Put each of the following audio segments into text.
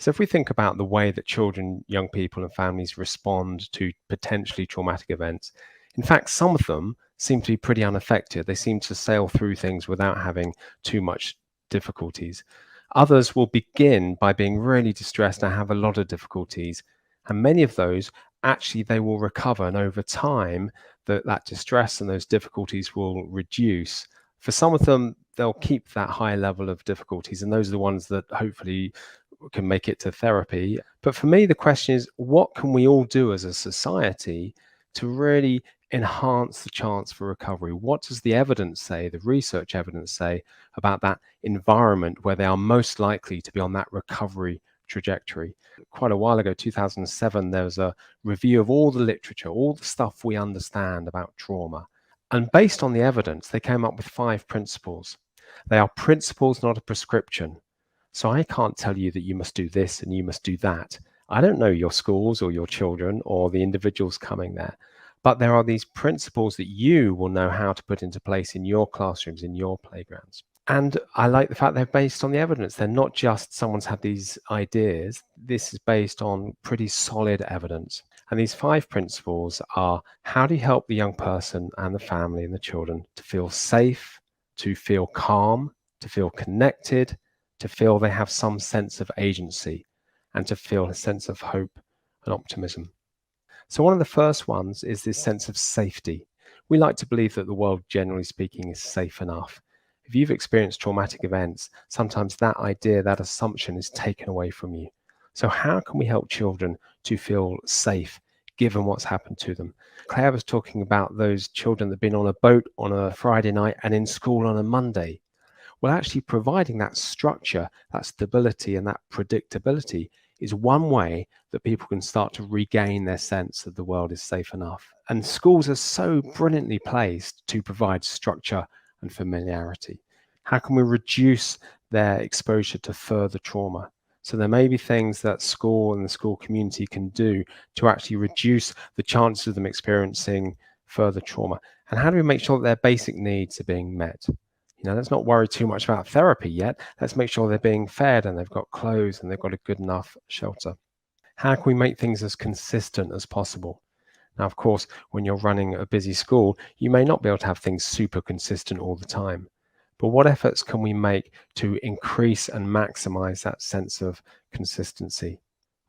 So if we think about the way that children, young people and families respond to potentially traumatic events, in fact, some of them seem to be pretty unaffected. They seem to sail through things without having too much difficulties. Others will begin by being really distressed and have a lot of difficulties. And many of those, actually, they will recover. And over time, that distress and those difficulties will reduce. For some of them, they'll keep that high level of difficulties. And those are the ones that hopefully can make it to therapy. But for me, the question is, what can we all do as a society to really enhance the chance for recovery? What does the evidence say, the research evidence say about that environment where they are most likely to be on that recovery trajectory? Quite a while ago, 2007, there was a review of all the literature, all the stuff we understand about trauma. And based on the evidence, they came up with 5 principles. They are principles, not a prescription. So I can't tell you that you must do this and you must do that. I don't know your schools or your children or the individuals coming there, but there are these principles that you will know how to put into place in your classrooms, in your playgrounds. And I like the fact they're based on the evidence. They're not just someone's had these ideas. This is based on pretty solid evidence. And these 5 principles are: how do you help the young person and the family and the children to feel safe, to feel calm, to feel connected, to feel they have some sense of agency, and to feel a sense of hope and optimism. So one of the first ones is this sense of safety. We like to believe that the world, generally speaking, is safe enough. If you've experienced traumatic events, sometimes that idea, that assumption is taken away from you. So how can we help children to feel safe given what's happened to them? Claire was talking about those children that have been on a boat on a Friday night and in school on a Monday. Well, actually providing that structure, that stability and that predictability is one way that people can start to regain their sense that the world is safe enough. And schools are so brilliantly placed to provide structure and familiarity. How can we reduce their exposure to further trauma? So there may be things that school and the school community can do to actually reduce the chances of them experiencing further trauma. And how do we make sure that their basic needs are being met? Let's not worry too much about therapy yet. Let's make sure they're being fed and they've got clothes and they've got a good enough shelter. How can we make things as consistent as possible? Now, of course, when you're running a busy school, you may not be able to have things super consistent all the time. But what efforts can we make to increase and maximize that sense of consistency?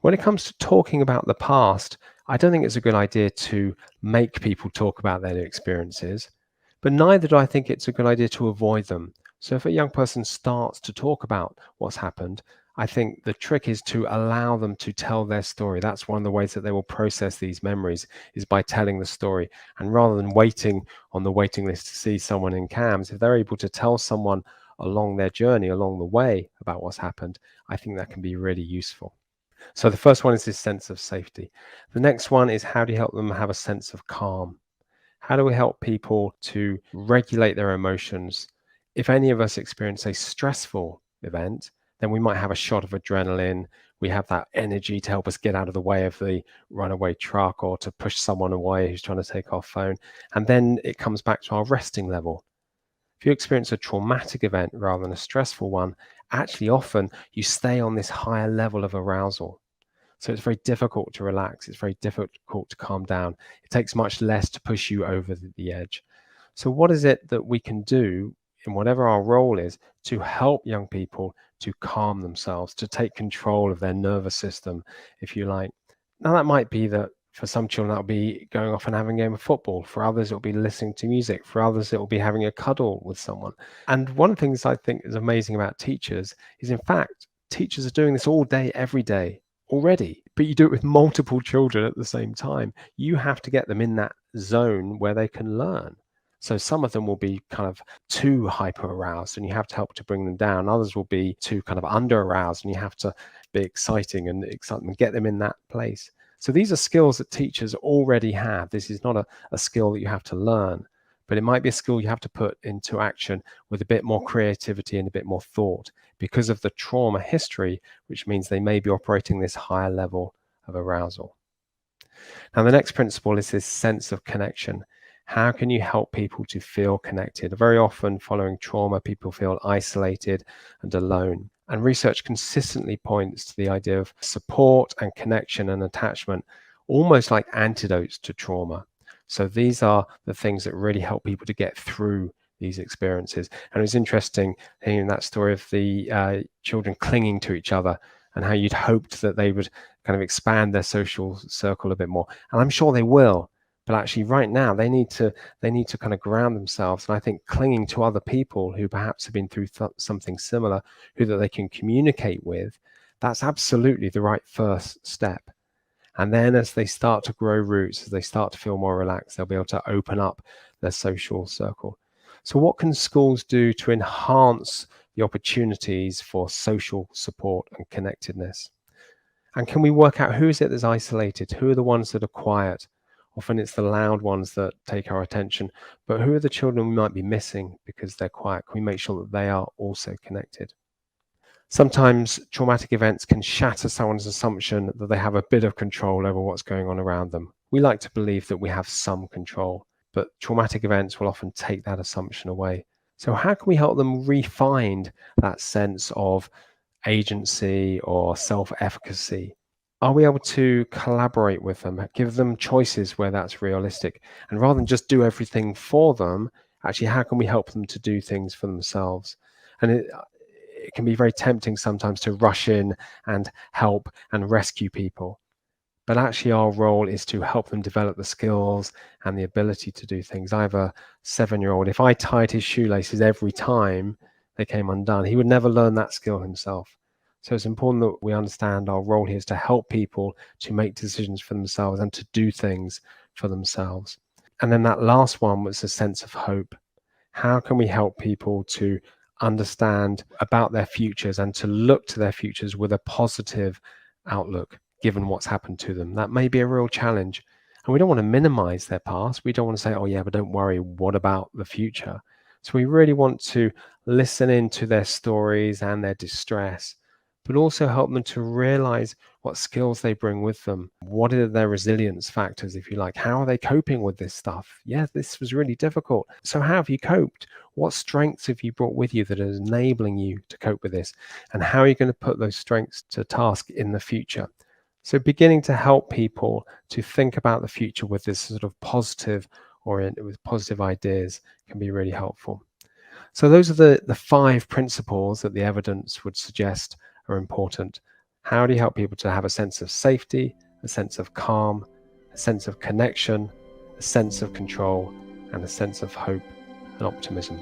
When it comes to talking about the past, I don't think it's a good idea to make people talk about their experiences. But neither do I think it's a good idea to avoid them. So if a young person starts to talk about what's happened, I think the trick is to allow them to tell their story. That's one of the ways that they will process these memories, is by telling the story. And rather than waiting on the waiting list to see someone in CAMS, if they're able to tell someone along their journey, along the way, about what's happened, I think that can be really useful. So the first one is this sense of safety. The next one is, how do you help them have a sense of calm? How do we help people to regulate their emotions? If any of us experience a stressful event, then we might have a shot of adrenaline. We have that energy to help us get out of the way of the runaway truck or to push someone away who's trying to take our phone. And then it comes back to our resting level. If you experience a traumatic event rather than a stressful one, actually often you stay on this higher level of arousal. So it's very difficult to relax. It's very difficult to calm down. It takes much less to push you over the edge. So what is it that we can do in whatever our role is to help young people to calm themselves, to take control of their nervous system, if you like? Now, that might be that for some children, that'll be going off and having a game of football. For others, it'll be listening to music. For others, it'll be having a cuddle with someone. And one of the things I think is amazing about teachers is, in fact, teachers are doing this all day, every day already, but you do it with multiple children at the same time. You have to get them in that zone where they can learn. So some of them will be kind of too hyper aroused and you have to help to bring them down. Others will be too kind of under aroused and you have to be exciting and get them in that place. So these are skills that teachers already have. This is not a skill that you have to learn, but it might be a skill you have to put into action with a bit more creativity and a bit more thought because of the trauma history, which means they may be operating this higher level of arousal. Now, the next principle is this sense of connection. How can you help people to feel connected? Very often following trauma, people feel isolated and alone. And research consistently points to the idea of support and connection and attachment, almost like antidotes to trauma. So these are the things that really help people to get through these experiences. And it was interesting hearing that story of the children clinging to each other and how you'd hoped that they would kind of expand their social circle a bit more. And I'm sure they will. But actually, right now, they need to kind of ground themselves. And I think clinging to other people who perhaps have been through something similar, who that they can communicate with, that's absolutely the right first step. And then as they start to grow roots, as they start to feel more relaxed, they'll be able to open up their social circle. So what can schools do to enhance the opportunities for social support and connectedness? And can we work out who is it that's isolated? Who are the ones that are quiet? Often it's the loud ones that take our attention, but who are the children we might be missing because they're quiet? Can we make sure that they are also connected? Sometimes traumatic events can shatter someone's assumption that they have a bit of control over what's going on around them. We like to believe that we have some control, but traumatic events will often take that assumption away. So how can we help them re-find that sense of agency or self-efficacy? Are we able to collaborate with them, give them choices where that's realistic? And rather than just do everything for them, actually, how can we help them to do things for themselves? And it can be very tempting sometimes to rush in and help and rescue people. But actually, our role is to help them develop the skills and the ability to do things. I have a 7-year-old. If I tied his shoelaces every time they came undone, he would never learn that skill himself. So it's important that we understand our role here is to help people to make decisions for themselves and to do things for themselves. And then that last one was a sense of hope. How can we help people to understand about their futures and to look to their futures with a positive outlook, given what's happened to them? That may be a real challenge. And we don't want to minimize their past. We don't want to say, oh, yeah, but don't worry, what about the future? So we really want to listen into their stories and their distress, but also help them to realize what skills they bring with them. What are their resilience factors, if you like? How are they coping with this stuff? Yeah, this was really difficult. So how have you coped? What strengths have you brought with you that are enabling you to cope with this? And how are you going to put those strengths to task in the future? So beginning to help people to think about the future with this sort of positive oriented, with positive ideas, can be really helpful. So those are the 5 principles that the evidence would suggest are important. How do you help people to have a sense of safety, a sense of calm, a sense of connection, a sense of control, and a sense of hope and optimism?